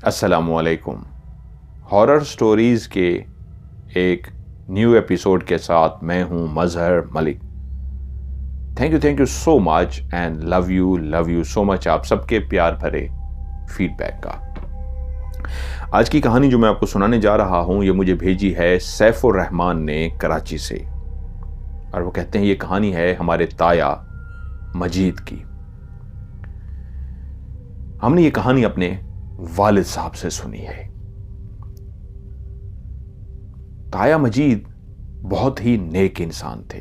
अस्सलामुअलैकुम। Horror stories के एक न्यू एपिसोड के साथ मैं हूं Mazhar Malik. Thank you so much and love you so much आप सबके प्यार भरे फीडबैक का। आज की कहानी जो मैं आपको सुनाने जा रहा हूं ये मुझे भेजी है सैफुर रहमान ने कराची से, और वो कहते हैं ये कहानी है हमारे ताया मजीद की। हमने ये कहानी अपने वालिद साहब से सुनी है। ताया मजीद बहुत ही नेक इंसान थे।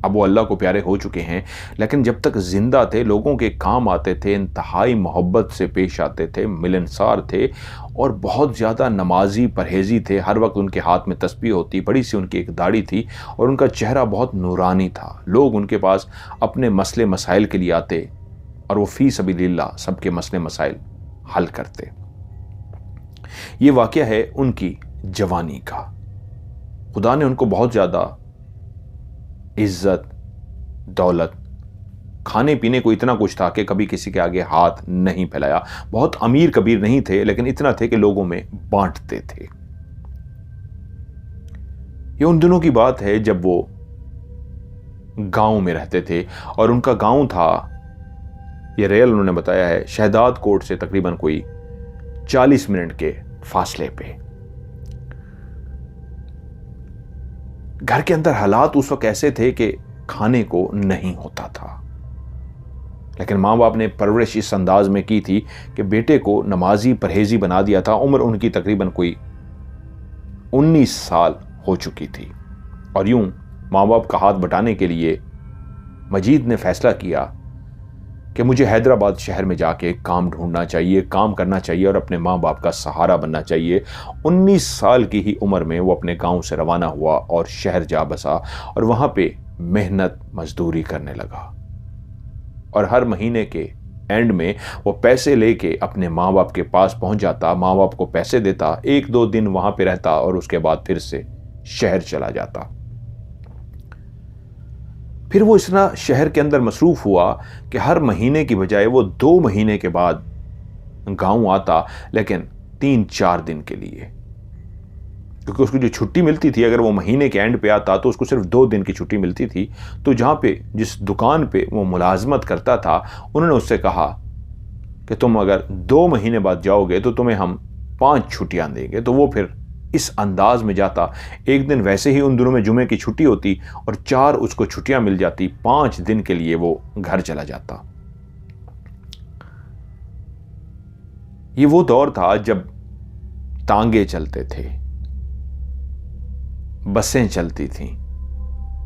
अब वो अल्लाह को प्यारे हो चुके हैं, लेकिन जब तक जिंदा थे लोगों के काम आते थे, इंतहाई मोहब्बत से पेश आते थे, मिलनसार थे और बहुत ज़्यादा नमाजी परहेजी थे। हर वक्त उनके हाथ में तस्बीह होती, बड़ी सी उनकी एक दाढ़ी थी और उनका चेहरा बहुत नूरानी था। लोग उनके पास अपने मसले मसाइल के लिए आते और वो फी सबीलिल्लाह सबके मसले मसाइल हल करते। ये वाकया है उनकी जवानी का। खुदा ने उनको बहुत ज्यादा इज्जत, दौलत, खाने पीने को इतना कुछ था कि कभी किसी के आगे हाथ नहीं फैलाया। बहुत अमीर कबीर नहीं थे, लेकिन इतना थे कि लोगों में बांटते थे। ये उन दिनों की बात है जब वो गांव में रहते थे और उनका गांव था, ये रियल उन्होंने बताया है, शहदाद कोट से तकरीबन कोई 40 मिनट के फासले पे। घर के अंदर हालात उस वक्त ऐसे थे कि खाने को नहीं होता था, लेकिन मां बाप ने परवरिश इस अंदाज में की थी कि बेटे को नमाजी परहेजी बना दिया था। उम्र उनकी तकरीबन कोई 19 साल हो चुकी थी और यूं मां बाप का हाथ बटाने के लिए मजीद ने फैसला किया कि मुझे हैदराबाद शहर में जाके काम ढूंढना चाहिए, काम करना चाहिए और अपने माँ बाप का सहारा बनना चाहिए। 19 साल की ही उम्र में वो अपने गांव से रवाना हुआ और शहर जा बसा और वहां पे मेहनत मजदूरी करने लगा और हर महीने के एंड में वो पैसे लेके अपने माँ बाप के पास पहुंच जाता, माँ बाप को पैसे देता, 1-2 दिन वहां पे रहता और उसके बाद फिर से शहर चला जाता। फिर वो इतना शहर के अंदर मसरूफ हुआ कि हर महीने की बजाय वो 2 महीने के बाद गांव आता, लेकिन 3-4 दिन के लिए, क्योंकि उसको जो छुट्टी मिलती थी, अगर वो महीने के एंड पे आता तो उसको सिर्फ 2 दिन की छुट्टी मिलती थी। तो जहां पे जिस दुकान पे वो मुलाजमत करता था, उन्होंने उससे कहा कि तुम अगर 2 महीने बाद जाओगे तो तुम्हें हम 5 छुट्टियां देंगे। तो वो फिर इस अंदाज में जाता। एक दिन वैसे ही उन दिनों में जुमे की छुट्टी होती और 4 उसको छुट्टियां मिल जाती। 5 दिन के लिए वो घर चला जाता। ये वो दौर था जब तांगे चलते थे, बसें चलती थीं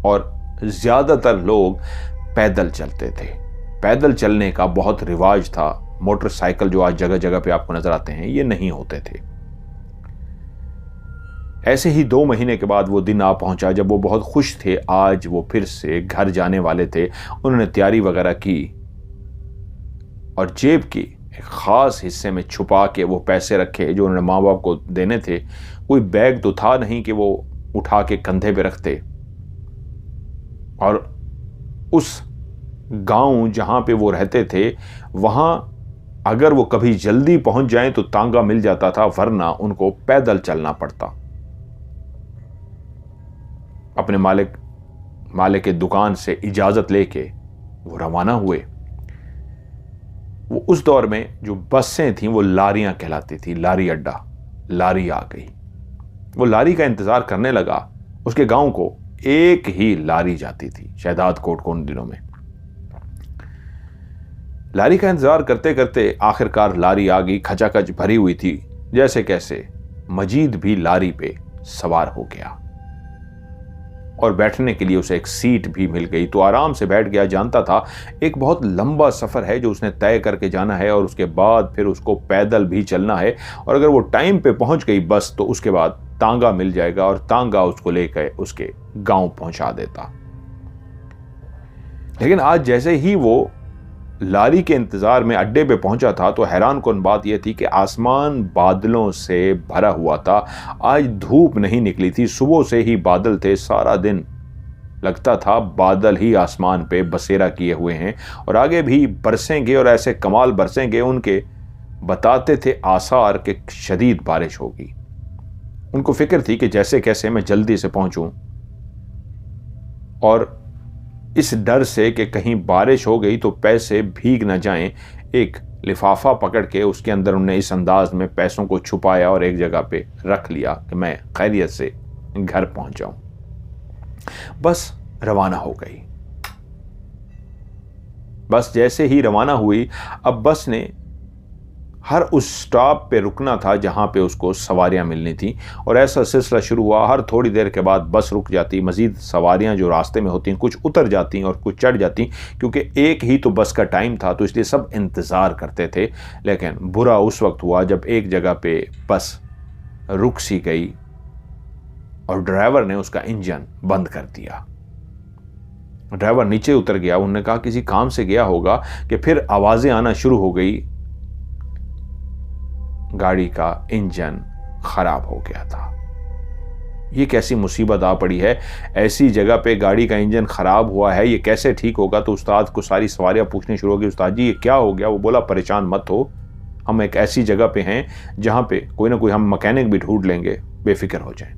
और ज्यादातर लोग पैदल चलते थे। पैदल चलने का बहुत रिवाज था। मोटरसाइकिल जो आज जगह जगह पे आपको नजर आते हैं, ये नहीं होते थे। ऐसे ही 2 महीने के बाद वो दिन आ पहुंचा जब वो बहुत खुश थे। आज वो फिर से घर जाने वाले थे। उन्होंने तैयारी वगैरह की और जेब की एक खास हिस्से में छुपा के वो पैसे रखे जो उन्होंने माँ बाप को देने थे। कोई बैग तो था नहीं कि वो उठा के कंधे पे रखते। और उस गांव जहां पे वो रहते थे, वहां अगर वो कभी जल्दी पहुंच जाएं तो तांगा मिल जाता था, वरना उनको पैदल चलना पड़ता। अपने मालिक के दुकान से इजाजत लेके वो रवाना हुए। वो उस दौर में जो बसें थीं वो लारियां कहलाती थी। लारी अड्डा, लारी आ गई। वो लारी का इंतजार करने लगा। उसके गांव को एक ही लारी जाती थी, शहदाद कोट को उन दिनों में। लारी का इंतजार करते करते आखिरकार लारी आ गई। खचाखच भरी हुई थी। जैसे कैसे मजीद भी लारी पे सवार हो गया और बैठने के लिए उसे एक सीट भी मिल गई। तो आराम से बैठ गया। जानता था एक बहुत लंबा सफर है जो उसने तय करके जाना है और उसके बाद फिर उसको पैदल भी चलना है। और अगर वो टाइम पे पहुंच गई बस, तो उसके बाद तांगा मिल जाएगा और तांगा उसको लेकर उसके गांव पहुंचा देता। लेकिन आज जैसे ही वो लारी के इंतजार में अड्डे पे पहुंचा था तो हैरान कौन बात यह थी कि आसमान बादलों से भरा हुआ था। आज धूप नहीं निकली थी, सुबह से ही बादल थे। सारा दिन लगता था बादल ही आसमान पे बसेरा किए हुए हैं और आगे भी बरसेंगे और ऐसे कमाल बरसेंगे। उनके बताते थे आसार के शदीद बारिश होगी। उनको फिक्र थी कि जैसे कैसे मैं जल्दी से पहुंचूं, और इस डर से कि कहीं बारिश हो गई तो पैसे भीग न जाएं, एक लिफाफा पकड़ के उसके अंदर उन्होंने इस अंदाज में पैसों को छुपाया और एक जगह पे रख लिया कि मैं खैरियत से घर पहुंच जाऊं। बस रवाना हो गई। बस जैसे ही रवाना हुई, अब बस ने हर उस स्टॉप पे रुकना था जहां पे उसको सवारियां मिलनी थी, और ऐसा सिलसिला शुरू हुआ। हर थोड़ी देर के बाद बस रुक जाती, मजीद सवारियां जो रास्ते में होती कुछ उतर जाती और कुछ चढ़ जाती, क्योंकि एक ही तो बस का टाइम था, तो इसलिए सब इंतज़ार करते थे। लेकिन बुरा उस वक्त हुआ जब एक जगह पे बस रुक सी गई और ड्राइवर ने उसका इंजन बंद कर दिया। ड्राइवर नीचे उतर गया। उन्होंने कहा किसी काम से गया होगा कि फिर आवाज़ें आना शुरू हो गई। गाड़ी का इंजन खराब हो गया था। ये कैसी मुसीबत आ पड़ी है, ऐसी जगह पे गाड़ी का इंजन खराब हुआ है, ये कैसे ठीक होगा। तो उस्ताद को सारी सवारियां पूछनी शुरू हो गई, उस्ताद जी ये क्या हो गया। वो बोला परेशान मत हो, हम एक ऐसी जगह पे हैं जहां पे कोई ना कोई हम मैकेनिक भी ढूंढ लेंगे, बेफिक्र हो जाएं।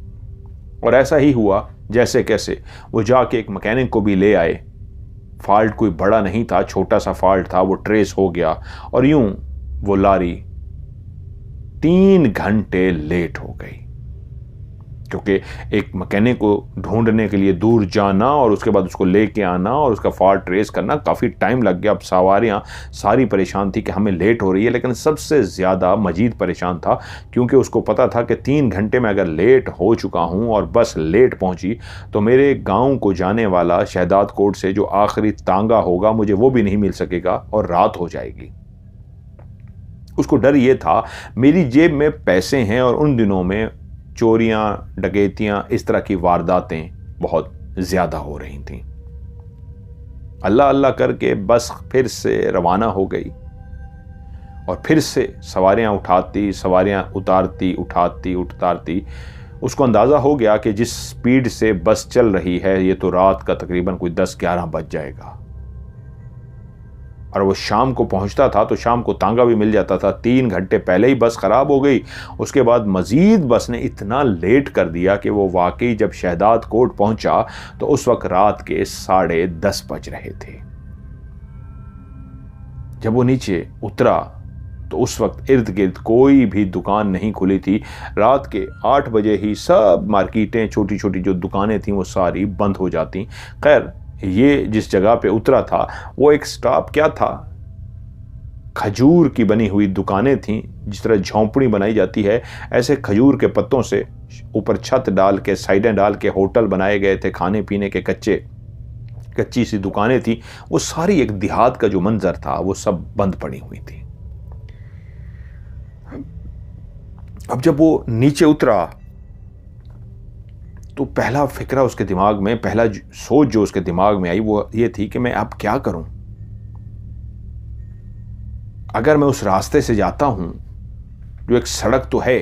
और ऐसा ही हुआ। जैसे कैसे वो जाके एक मैकेनिक को भी ले आए। फॉल्ट कोई बड़ा नहीं था, छोटा सा फॉल्ट था, वो ट्रेस हो गया। और यूं वो लारी 3 घंटे लेट हो गई, क्योंकि एक मैकेनिक को ढूंढने के लिए दूर जाना और उसके बाद उसको लेके आना और उसका फॉल्ट ट्रेस करना काफ़ी टाइम लग गया। अब सवारियां सारी परेशान थी कि हमें लेट हो रही है, लेकिन सबसे ज़्यादा मजीद परेशान था, क्योंकि उसको पता था कि 3 घंटे में अगर लेट हो चुका हूं और बस लेट पहुंची तो मेरे गांव को जाने वाला शहदाद कोट से जो आखिरी तांगा होगा मुझे वो भी नहीं मिल सकेगा और रात हो जाएगी। उसको डर ये था मेरी जेब में पैसे हैं, और उन दिनों में चोरियां, डकैतियां, इस तरह की वारदातें बहुत ज्यादा हो रही थीं। अल्लाह अल्लाह करके बस फिर से रवाना हो गई, और फिर से सवारियां उठाती, सवारियां उतारती, उतारती। उसको अंदाज़ा हो गया कि जिस स्पीड से बस चल रही है ये तो रात का तकरीबन कोई 10-11 बज जाएगा। और वो शाम को पहुंचता था तो शाम को तांगा भी मिल जाता था। 3 घंटे पहले ही बस खराब हो गई। उसके बाद मजीद बस ने इतना लेट कर दिया कि वो वाकई जब शहदाद कोट पहुंचा तो उस वक्त रात के 10:30 बज रहे थे। जब वो नीचे उतरा तो उस वक्त इर्द गिर्द कोई भी दुकान नहीं खुली थी। रात के 8 बजे ही सब मार्केटें, छोटी छोटी जो दुकानें थीं वो सारी बंद हो जाती। खैर ये जिस जगह पे उतरा था वो एक स्टॉप क्या था, खजूर की बनी हुई दुकानें थीं। जिस तरह झोंपड़ी बनाई जाती है ऐसे खजूर के पत्तों से ऊपर छत डाल के, साइडें डाल के होटल बनाए गए थे, खाने पीने के कच्ची सी दुकानें थी। वो सारी एक देहात का जो मंजर था वो सब बंद पड़ी हुई थी। अब जब वो नीचे उतरा तो पहला फिक्रा उसके दिमाग में, पहला सोच जो उसके दिमाग में आई वो ये थी कि मैं अब क्या करूं। अगर मैं उस रास्ते से जाता हूं जो एक सड़क तो है,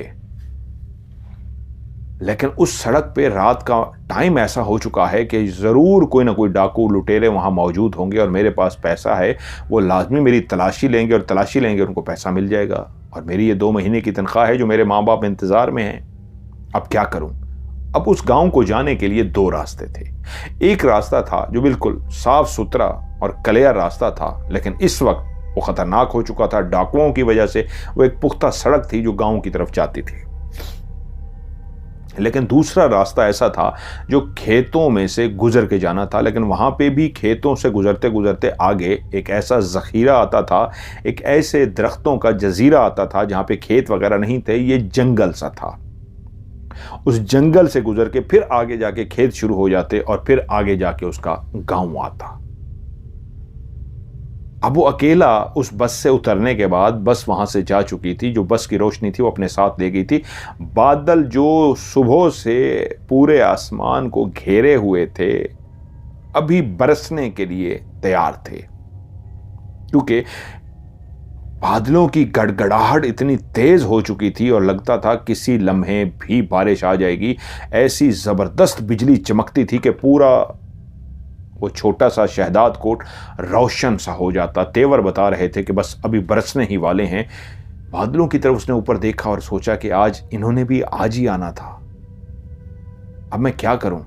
लेकिन उस सड़क पे रात का टाइम ऐसा हो चुका है कि जरूर कोई ना कोई डाकू लुटेरे वहां मौजूद होंगे, और मेरे पास पैसा है, वो लाजमी मेरी तलाशी लेंगे, और तलाशी लेंगे उनको पैसा मिल जाएगा, और मेरी ये 2 महीने की तनख्वाह है जो मेरे माँ बाप इंतजार में हैं। अब क्या करूं। अब उस गांव को जाने के लिए 2 रास्ते थे। एक रास्ता था जो बिल्कुल साफ सुथरा और क्लियर रास्ता था, लेकिन इस वक्त वो खतरनाक हो चुका था डाकुओं की वजह से। वो एक पुख्ता सड़क थी जो गांव की तरफ जाती थी। लेकिन दूसरा रास्ता ऐसा था जो खेतों में से गुजर के जाना था, लेकिन वहां पे भी खेतों से गुजरते गुजरते आगे एक ऐसा जखीरा आता था, एक ऐसे दरख्तों का जजीरा आता था जहां पे खेत वगैरह नहीं थे, ये जंगल सा था। उस जंगल से गुजर के फिर आगे जाके खेत शुरू हो जाते और फिर आगे जाके उसका गांव आता। अब वो अकेला उस बस से उतरने के बाद, बस वहां से जा चुकी थी, जो बस की रोशनी थी वो अपने साथ ले गई थी। बादल जो सुबह से पूरे आसमान को घेरे हुए थे अभी बरसने के लिए तैयार थे, क्योंकि बादलों की गड़गड़ाहट इतनी तेज हो चुकी थी और लगता था किसी लम्हे भी बारिश आ जाएगी। ऐसी जबरदस्त बिजली चमकती थी कि पूरा वो छोटा सा शहदाद कोट रोशन सा हो जाता। तेवर बता रहे थे कि बस अभी बरसने ही वाले हैं। बादलों की तरफ उसने ऊपर देखा और सोचा कि आज इन्होंने भी आज ही आना था, अब मैं क्या करूं।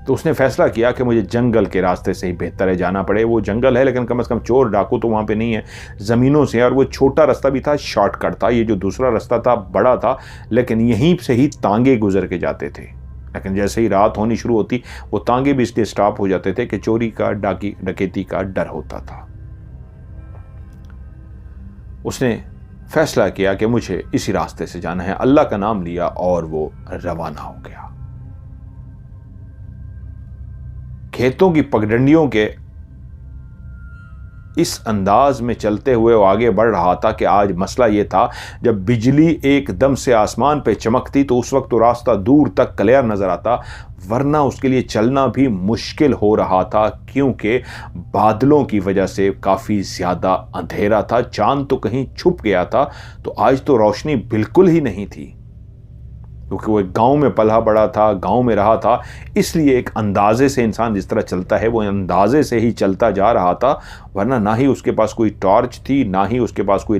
तो उसने फैसला किया कि मुझे जंगल के रास्ते से ही बेहतर है जाना पड़े। वो जंगल है लेकिन कम से कम चोर डाकू तो वहां पे नहीं है, जमीनों से, और वो छोटा रास्ता भी था, शॉर्टकट था। ये जो दूसरा रास्ता था बड़ा था, लेकिन यहीं से ही तांगे गुजर के जाते थे। लेकिन जैसे ही रात होनी शुरू होती, वो तांगे भी इसलिए स्टॉप हो जाते थे कि चोरी का, डकैती का डर होता था। उसने फैसला किया कि मुझे इसी रास्ते से जाना है। अल्लाह का नाम लिया और वो रवाना हो गया। खेतों की पगडंडियों के इस अंदाज में चलते हुए वो आगे बढ़ रहा था कि आज मसला यह था, जब बिजली एकदम से आसमान पे चमकती तो उस वक्त तो रास्ता दूर तक क्लियर नजर आता, वरना उसके लिए चलना भी मुश्किल हो रहा था, क्योंकि बादलों की वजह से काफी ज्यादा अंधेरा था। चांद तो कहीं छुप गया था, तो आज तो रोशनी बिल्कुल ही नहीं थी। क्योंकि वो एक गांव में पला बड़ा था, गांव में रहा था, इसलिए एक अंदाजे से इंसान जिस तरह चलता है वो अंदाजे से ही चलता जा रहा था। वरना ना ही उसके पास कोई टॉर्च थी, ना ही उसके पास कोई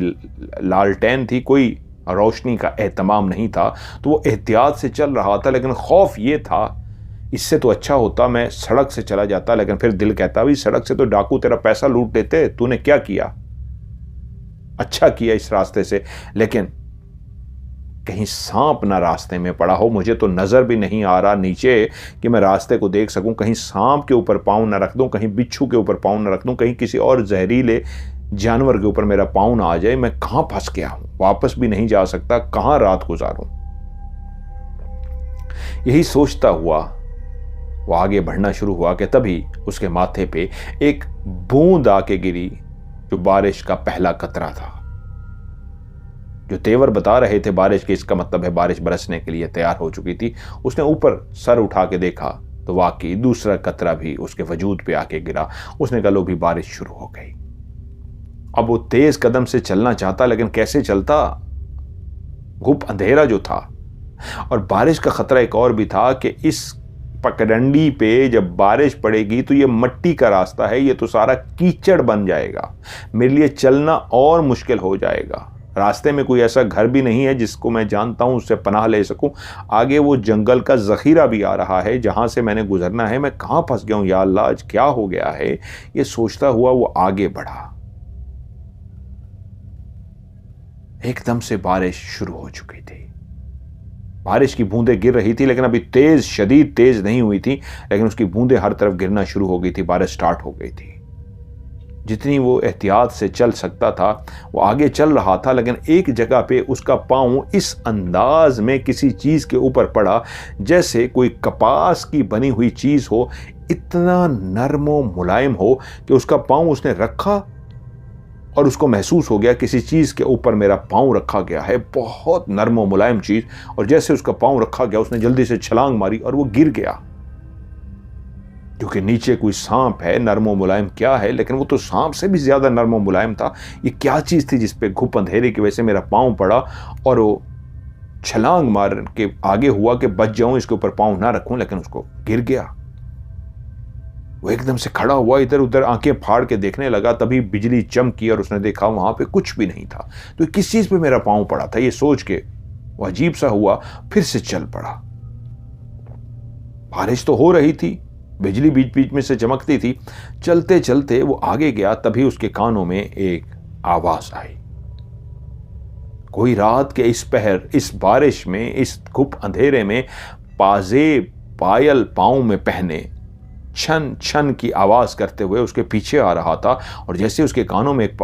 लालटेन थी, कोई रोशनी का एहतमाम नहीं था। तो वो एहतियात से चल रहा था, लेकिन खौफ ये था, इससे तो अच्छा होता मैं सड़क से चला जाता। लेकिन फिर दिल कहता भी सड़क से तो डाकू तेरा पैसा लूट लेते, तूने क्या किया, अच्छा किया इस रास्ते से। लेकिन कहीं सांप ना रास्ते में पड़ा हो, मुझे तो नजर भी नहीं आ रहा नीचे कि मैं रास्ते को देख सकूं। कहीं सांप के ऊपर पांव ना रख दूं, कहीं बिच्छू के ऊपर पांव ना रख दूं, कहीं किसी और जहरीले जानवर के ऊपर मेरा पांव ना आ जाए। मैं कहां फंस गया हूं, वापस भी नहीं जा सकता, कहां रात गुजारूं। यही सोचता हुआ वो आगे बढ़ना शुरू हुआ कि तभी उसके माथे पे एक बूंद आके गिरी, जो बारिश का पहला कतरा था। जो तेवर बता रहे थे बारिश के, इसका मतलब है बारिश बरसने के लिए तैयार हो चुकी थी। उसने ऊपर सर उठा के देखा तो वाकई दूसरा कतरा भी उसके वजूद पे आके गिरा। उसने कहा लो भी बारिश शुरू हो गई। अब वो तेज कदम से चलना चाहता, लेकिन कैसे चलता, घुप अंधेरा जो था, और बारिश का खतरा एक और भी था कि इस पगडंडी पे जब बारिश पड़ेगी तो ये मट्टी का रास्ता है, ये तो सारा कीचड़ बन जाएगा, मेरे लिए चलना और मुश्किल हो जाएगा। रास्ते में कोई ऐसा घर भी नहीं है जिसको मैं जानता हूं उससे पनाह ले सकूं। आगे वो जंगल का जखीरा भी आ रहा है जहां से मैंने गुजरना है। मैं कहां फंस गया हूं, या अल्लाह आज क्या हो गया है। ये सोचता हुआ वो आगे बढ़ा। एकदम से बारिश शुरू हो चुकी थी। बारिश की बूंदें गिर रही थी, लेकिन अभी तेज, शदीद तेज नहीं हुई थी, लेकिन उसकी बूंदें हर तरफ गिरना शुरू हो गई थी। बारिश स्टार्ट हो गई थी। जितनी वो एहतियात से चल सकता था वो आगे चल रहा था, लेकिन एक जगह पे उसका पांव इस अंदाज में किसी चीज के ऊपर पड़ा जैसे कोई कपास की बनी हुई चीज हो, इतना नरम व मुलायम हो कि उसका पांव उसने रखा और उसको महसूस हो गया किसी चीज के ऊपर मेरा पांव रखा गया है, बहुत नरम व मुलायम चीज। और जैसे उसका पांव रखा गया उसने जल्दी से छलांग मारी और वो गिर गया, क्योंकि नीचे कोई सांप है। नरम व मुलायम क्या है, लेकिन वो तो सांप से भी ज्यादा नरम व मुलायम था। ये क्या चीज थी जिसपे घुप अंधेरे की वजह से मेरा पांव पड़ा, और वो छलांग मार के आगे हुआ कि बच जाऊं, इसके ऊपर पांव ना रखूं, लेकिन उसको गिर गया। वो एकदम से खड़ा हुआ, इधर उधर आंखें फाड़ के देखने लगा। तभी बिजली चमकी और उसने देखा वहां पे कुछ भी नहीं था। तो किस चीज पे मेरा पांव पड़ा था, ये सोच के वो अजीब सा हुआ, फिर से चल पड़ा। बारिश तो हो रही थी, बिजली बीच बीच में से चमकती थी। चलते चलते वो आगे गया, तभी उसके कानों में एक आवाज आई। कोई रात के इस पहर, इस बारिश में, इस घुप अंधेरे में पाजेब पायल पांव में पहने छन छन की आवाज करते हुए उसके पीछे आ रहा था। और जैसे उसके कानों में एक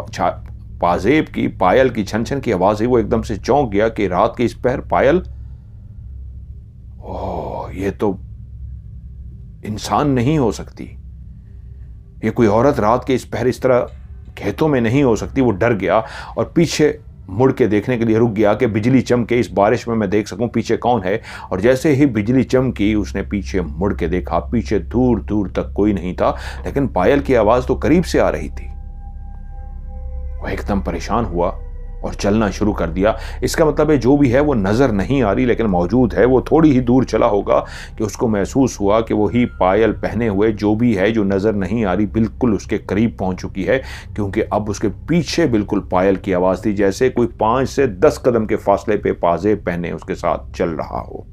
पाजेब की, पायल की छन छन की आवाज हुई, वो एकदम से चौंक गया कि रात के इस पहर पायल, ओह ये तो इंसान नहीं हो सकती, ये कोई औरत रात के इस पहर इस तरह खेतों में नहीं हो सकती। वो डर गया और पीछे मुड़ के देखने के लिए रुक गया कि बिजली चमके, इस बारिश में मैं देख सकूं पीछे कौन है। और जैसे ही बिजली चमकी उसने पीछे मुड़ के देखा, पीछे दूर दूर तक कोई नहीं था, लेकिन पायल की आवाज तो करीब से आ रही थी। वह एकदम परेशान हुआ और चलना शुरू कर दिया। इसका मतलब है जो भी है वो नज़र नहीं आ रही लेकिन मौजूद है। वो थोड़ी ही दूर चला होगा कि उसको महसूस हुआ कि वही पायल पहने हुए जो भी है, जो नज़र नहीं आ रही, बिल्कुल उसके करीब पहुंच चुकी है, क्योंकि अब उसके पीछे बिल्कुल पायल की आवाज़ थी, जैसे कोई 5 से 10 कदम के फासले पे पाजेब पहने उसके साथ चल रहा हो।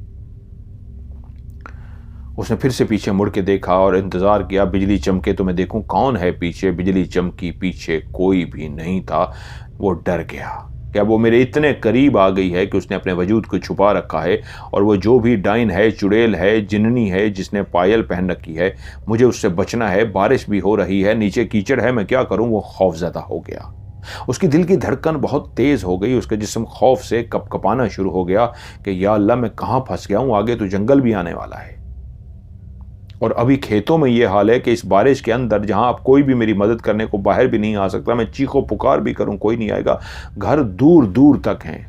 उसने फिर से पीछे मुड़ के देखा और इंतज़ार किया बिजली चमके तो मैं देखूं कौन है पीछे। बिजली चमकी, पीछे कोई भी नहीं था। वो डर गया कि अब वो मेरे इतने करीब आ गई है कि उसने अपने वजूद को छुपा रखा है, और वो जो भी डाइन है, चुड़ैल है, जिन्नी है जिसने पायल पहन रखी है, मुझे उससे बचना है। बारिश भी हो रही है, नीचे कीचड़ है, मैं क्या करूं। वो खौफजदा हो गया। उसकी दिल की धड़कन बहुत तेज हो गई, उसका जिस्म खौफ से कपकपाना शुरू हो गया कि या अल्लाह मैं कहां फंस गया हूं, आगे तो जंगल भी आने वाला है। और अभी खेतों में ये हाल है कि इस बारिश के अंदर जहां अब कोई भी मेरी मदद करने को बाहर भी नहीं आ सकता, मैं चीखो पुकार भी करूं कोई नहीं आएगा, घर दूर दूर तक हैं।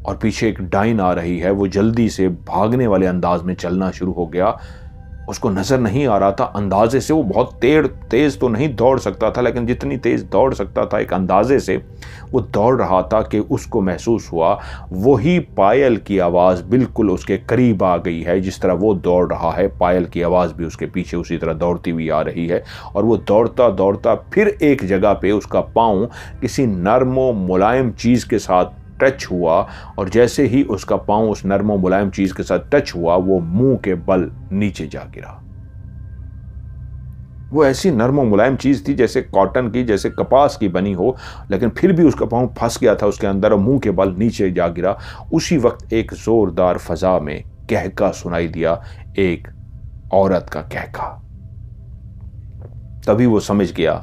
और पीछे एक डाइन आ रही है, वो जल्दी से भागने वाले अंदाज में चलना शुरू हो गया। उसको नजर नहीं आ रहा था, अंदाजे से वो बहुत तेज तो नहीं दौड़ सकता था, लेकिन जितनी तेज दौड़ सकता था एक अंदाजे से वो दौड़ रहा था कि उसको महसूस हुआ वही पायल की आवाज़ बिल्कुल उसके करीब आ गई है। जिस तरह वो दौड़ रहा है, पायल की आवाज़ भी उसके पीछे उसी तरह दौड़ती हुई आ रही है। और वो दौड़ता दौड़ता फिर एक जगह पे उसका पाँव किसी नर्म मुलायम चीज़ के साथ टच हुआ, और जैसे ही उसका पांव उस नरम मुलायम चीज के साथ टच हुआ, वो मुंह के बल नीचे जा गिरा। वो ऐसी नरम मुलायम चीज थी जैसे कॉटन की, जैसे कपास की बनी हो, लेकिन फिर भी उसका पांव फंस गया था उसके अंदर और मुंह के बल नीचे जा गिरा। उसी वक्त एक जोरदार फजा में कहका सुनाई दिया, एक औरत का कहका। तभी वो समझ गया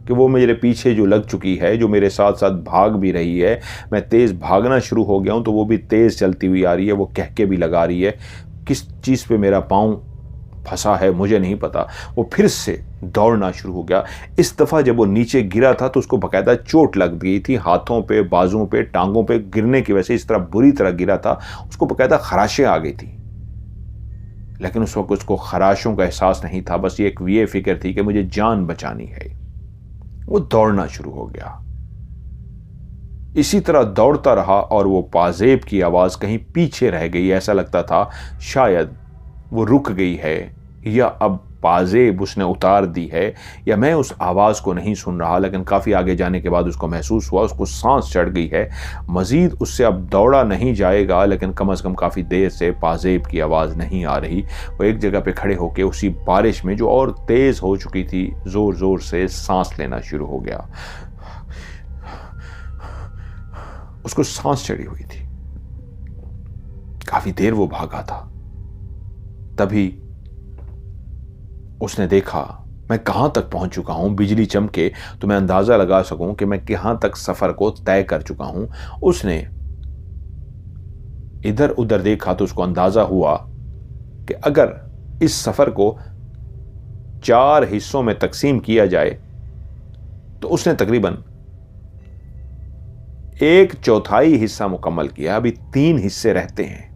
कि वो मेरे पीछे जो लग चुकी है, जो मेरे साथ साथ भाग भी रही है, मैं तेज़ भागना शुरू हो गया हूं तो वो भी तेज़ चलती हुई आ रही है, वो कह के भी लगा रही है। किस चीज़ पे मेरा पाँव फंसा है मुझे नहीं पता। वो फिर से दौड़ना शुरू हो गया। इस दफ़ा जब वो नीचे गिरा था तो उसको बाकायदा चोट लग गई थी, हाथों पे, बाजुओं पे, टांगों पे गिरने की वजह से इस तरह बुरी तरह गिरा था, उसको बाकायदा खराशें आ गई थी। लेकिन उस वक्त उसको खराशों का एहसास नहीं था, बस ये एक ये फिक्र थी कि मुझे जान बचानी है। वो दौड़ना शुरू हो गया। इसी तरह दौड़ता रहा और वो पाजेब की आवाज कहीं पीछे रह गई। ऐसा लगता था शायद वो रुक गई है, या अब पाजेब उसने उतार दी है, या मैं उस आवाज को नहीं सुन रहा। लेकिन काफी आगे जाने के बाद उसको महसूस हुआ, उसको सांस चढ़ गई है, मजीद उससे अब दौड़ा नहीं जाएगा। लेकिन कम से कम काफी देर से पाजेब की आवाज नहीं आ रही। वो एक जगह पे खड़े होकर उसी बारिश में जो और तेज हो चुकी थी, जोर जोर से सांस लेना शुरू हो गया। उसको सांस चढ़ी हुई थी। काफी देर वो भागा था। तभी उसने देखा मैं कहां तक पहुंच चुका हूं। बिजली चमके तो मैं अंदाजा लगा सकूं कि मैं कहां तक सफर को तय कर चुका हूं। उसने इधर उधर देखा तो उसको अंदाजा हुआ कि अगर इस सफर को 4 हिस्सों में तकसीम किया जाए तो उसने तकरीबन 1/4 हिस्सा मुकम्मल किया। अभी 3 हिस्से रहते हैं।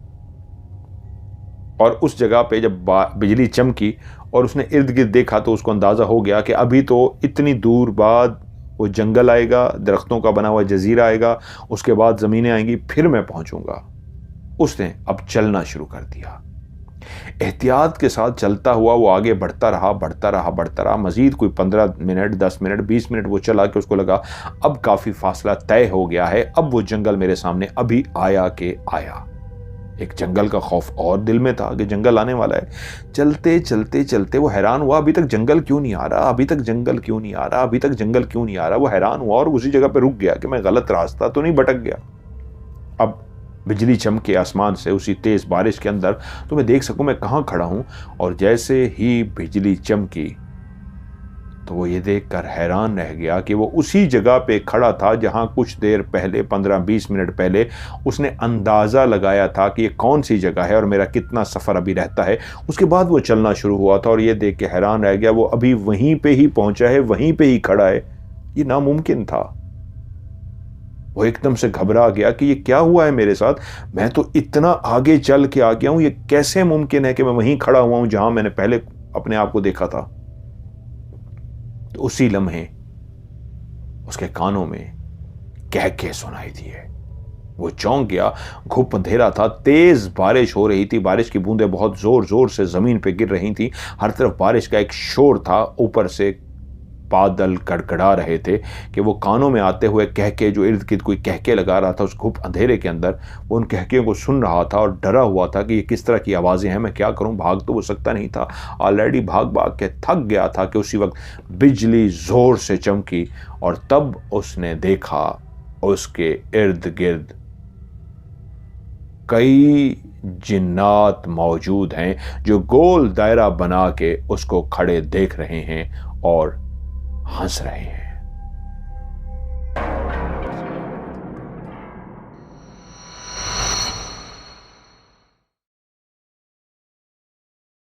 और उस जगह पे जब बिजली चमकी और उसने इर्द गिर्द देखा तो उसको अंदाजा हो गया कि अभी तो इतनी दूर बाद वो जंगल आएगा, दरख्तों का बना हुआ जजीरा आएगा, उसके बाद जमीनें आएंगी, फिर मैं पहुंचूंगा। उसने अब चलना शुरू कर दिया। एहतियात के साथ चलता हुआ वो आगे बढ़ता रहा। मजीद कोई 15 मिनट, 10 मिनट, 20 मिनट वो चला कि उसको लगा अब काफी फासला तय हो गया है। अब वो जंगल मेरे सामने अभी आया के आया। एक जंगल का खौफ और दिल में था कि जंगल आने वाला है। चलते चलते चलते वो हैरान हुआ, अभी तक जंगल क्यों नहीं आ रहा, अभी तक जंगल क्यों नहीं आ रहा, अभी तक जंगल क्यों नहीं आ रहा। वो हैरान हुआ और उसी जगह पे रुक गया कि मैं गलत रास्ता तो नहीं भटक गया। अब बिजली चमके आसमान से उसी तेज बारिश के अंदर तो मैं देख सकूं मैं कहां खड़ा हूं। और जैसे ही बिजली चमकी तो वो ये देखकर हैरान रह गया कि वो उसी जगह पे खड़ा था जहां कुछ देर पहले, 15-20 मिनट पहले उसने अंदाज़ा लगाया था कि ये कौन सी जगह है और मेरा कितना सफ़र अभी रहता है। उसके बाद वो चलना शुरू हुआ था और ये देख के हैरान रह गया वो अभी वहीं पे ही पहुंचा है, वहीं पे ही खड़ा है। ये नामुमकिन था। वो एकदम से घबरा गया कि ये क्या हुआ है मेरे साथ, मैं तो इतना आगे चल के आ गया हूं, ये कैसे मुमकिन है कि मैं वहीं खड़ा हुआ हूं जहां मैंने पहले अपने आप को देखा था। तो उसी लम्हे उसके कानों में कहके सुनाई दिए। वो चौंक गया। घुप अंधेरा था, तेज बारिश हो रही थी, बारिश की बूंदें बहुत जोर जोर से जमीन पे गिर रही थी। हर तरफ बारिश का एक शोर था, ऊपर से बादल गड़गड़ा रहे थे कि वो कानों में आते हुए कहके, जो इर्द गिर्द कोई कहके लगा रहा था उस घुप अंधेरे के अंदर, वो उन कहकियों को सुन रहा था और डरा हुआ था कि ये किस तरह की आवाज़ें हैं, मैं क्या करूं। भाग तो वो सकता नहीं था, ऑलरेडी भाग भाग के थक गया था कि उसी वक्त बिजली जोर से चमकी और तब उसने देखा उसके इर्द गिर्द कई जिन्नात मौजूद हैं जो गोल दायरा बना के उसको खड़े देख रहे हैं और हंस रहे हैं।